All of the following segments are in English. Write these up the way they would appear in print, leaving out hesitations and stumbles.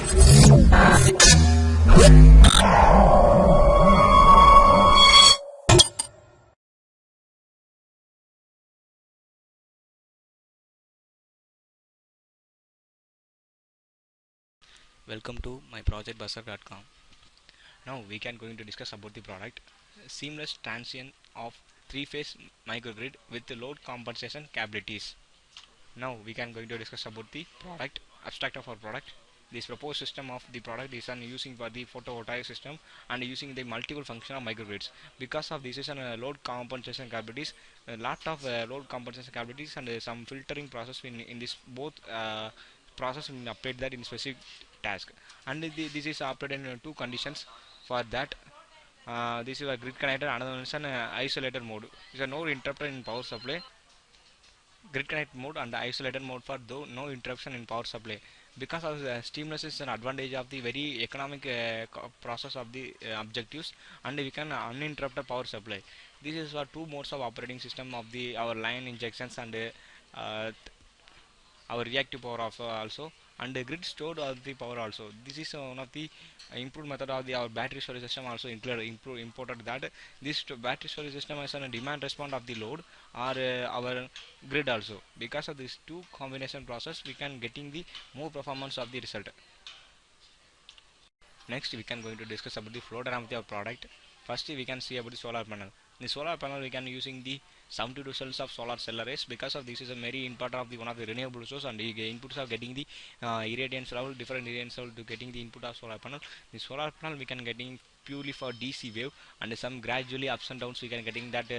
Welcome to my projectbuster.com. Now we can going to discuss about the product seamless transition of three-phase microgrid with the load compensation capabilities. Now we can going to discuss about the product abstract of our product. This proposed system of the product is using for the photovoltaic system and using the multiple function of microgrids. Because of this is load compensation capabilities, a lot of load compensation capabilities and some filtering process in this both process will update that in specific task. And this is operated in two conditions. For that, this is a grid connector. Another one is an isolated mode. Is a no interrupter in power supply, grid connect mode and isolated mode for though no interruption in power supply. Because of seamless is an advantage of the very economic process of the objectives, and we can uninterrupted power supply. This is for two modes of operating system of the our line injections and our reactive power of also, and the grid stored of the power also. This is one of the improved method of the our battery storage system also imported that this battery storage system is on a demand response of the load or our grid also. Because of this two combination process we can getting the more performance of the result. Next we can going to discuss about the flow diagram of the product. First we can see about the solar panel. The solar panel we can using the 72 cells of solar cell arrays. Because of this is a very important of the one of the renewable source, and the inputs are getting the irradiance level, different irradiance level to getting the input of solar panel. The solar panel we can getting purely for DC wave, and some gradually ups and downs we can getting that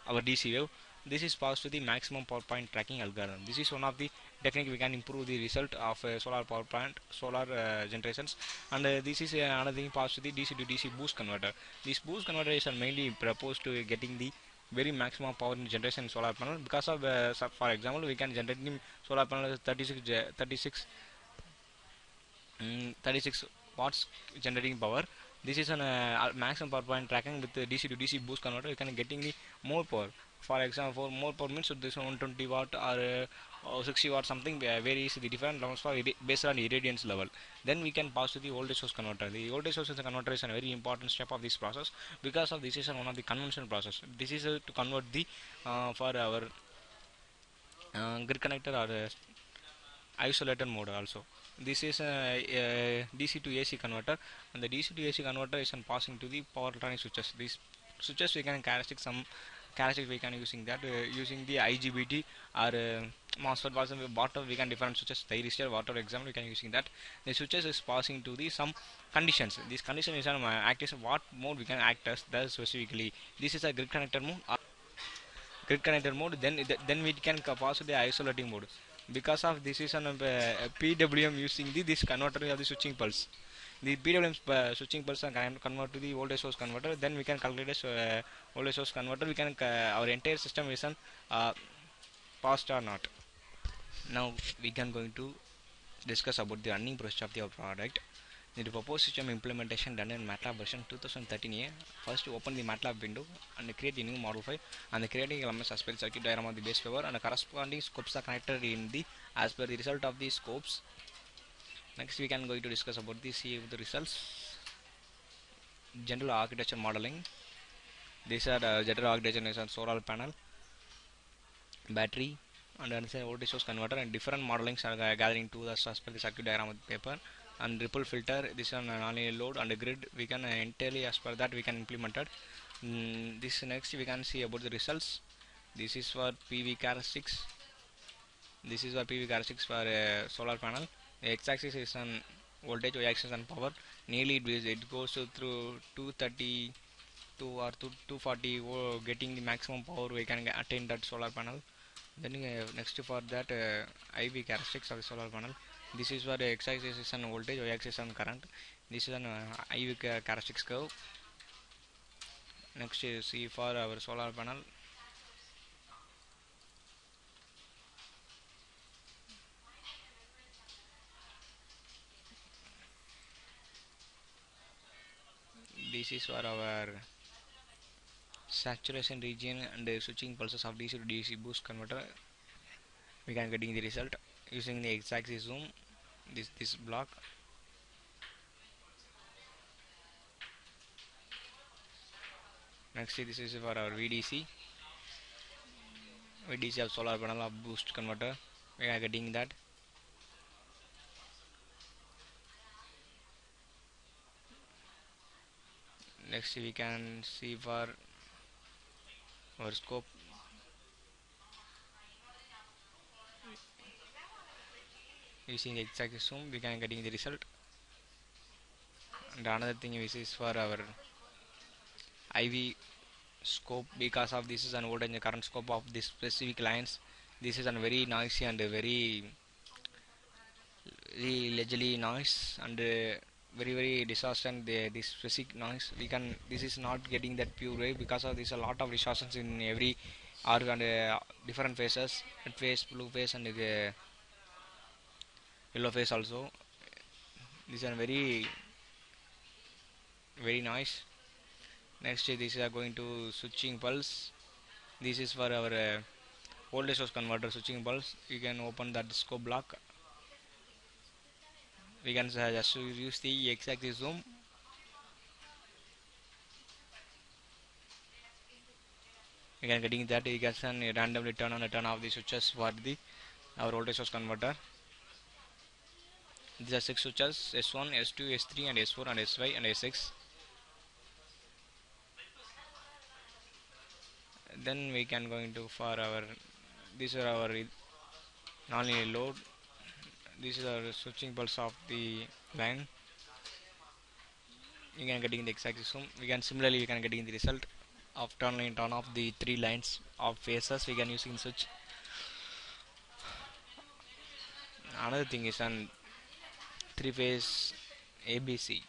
our DC wave. This is passed to the maximum power point tracking algorithm. This is one of the technique we can improve the result of solar power plant solar generations. And this is another thing passed to the DC to DC boost converter. This boost converter is mainly proposed to getting the very maximum power in generation in solar panel. Because of for example we can generate the solar panel 36 watts generating power. This is an maximum power point tracking with the DC to DC boost converter. You can getting the more power. For example, for more power means this 120 watt or 60 watt something varies the different levels for based on irradiance level. Then we can pass to the voltage source converter. The voltage source converter is a very important step of this process. Because of this is one of the conventional process. This is to convert the for our grid connector or isolated mode also. This is a DC to AC converter, and the DC to AC converter is passing to the power electronic switches. These switches we can characteristics we can using that using the IGBT or MOSFET also bottom we can different switches thyristor whatever example we can using that. The switches is passing to the some conditions. This condition is act as what mode we can act as that specifically. This is a grid connector mode. Then we can pass to the isolating mode. Because of this is an PWM using this converter of the switching pulse. The PWM switching pulse can convert to the voltage source converter. Then we can calculate a voltage source converter. We can our entire system is an passed or not. Now we can going to discuss about the running process of the product. The proposed system implementation done in MATLAB version 2013A. First open the MATLAB window and create the new model file, and creating elements as per the circuit diagram of the base paper, and the corresponding scopes are connected in the as per the result of the scopes. Next we can going to discuss about the see the results. General architecture modeling. These are general architecture is on solar panel, battery, and voltage source converter, and different modelings are gathering to the as per the circuit diagram of the paper. And ripple filter, this is non-linear load and grid we can entirely as per that we can implement it. This next we can see about the results. This is for PV characteristics. This is for PV characteristics for solar panel. The x-axis is on voltage, y-axis on power. Nearly it goes through 232 or 240 getting the maximum power we can attain that solar panel. Then next for that IV characteristics of the solar panel. This is for the x-axis is on voltage, y-axis on current. This is an IV characteristics curve. Next is see for our solar panel. This is for our saturation region and switching pulses of DC to DC boost converter. We can getting the result using the x-axis zoom. This block. Next, this is for our VDC of solar panel of boost converter. We are getting that. Next, we can see for our scope using the exact zoom. We can getting the result. And another thing is for our IV scope, because of this is an voltage and current scope of this specific lines. This is a very noisy and very leisurely noise and very distortion this specific noise. We can, this is not getting that pure wave because of this a lot of distortions in every arc and different phases, red phase, blue phase and yellow phase also. This is a very nice. Next, this is going to switching pulse. This is for our voltage source converter switching pulse. You can open that scope block. We can just use the exact zoom. You can getting that you can randomly turn on and turn off the switches for the our voltage source converter. These are 6 switches: S1, S2, S3 and S4 and S5 and S6. Then we can go into for our, these are our non-linear load. This is our switching pulse of the line. You can getting the exact zoom. We can similarly we can getting the result of turn on turn off the 3 lines of phases. We can using switch. Another thing is an 3 phase ABC.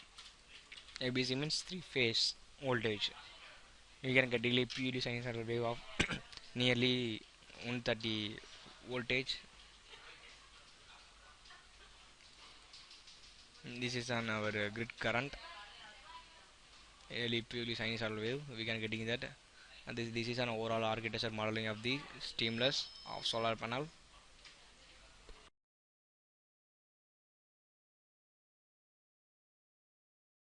ABC means 3 phase voltage. You can get daily PD sinusoidal wave of nearly 130 voltage. This is on our grid current. Daily purely sinusoidal wave. We can getting that. And this is an overall architecture modeling of the stimulus of solar panel.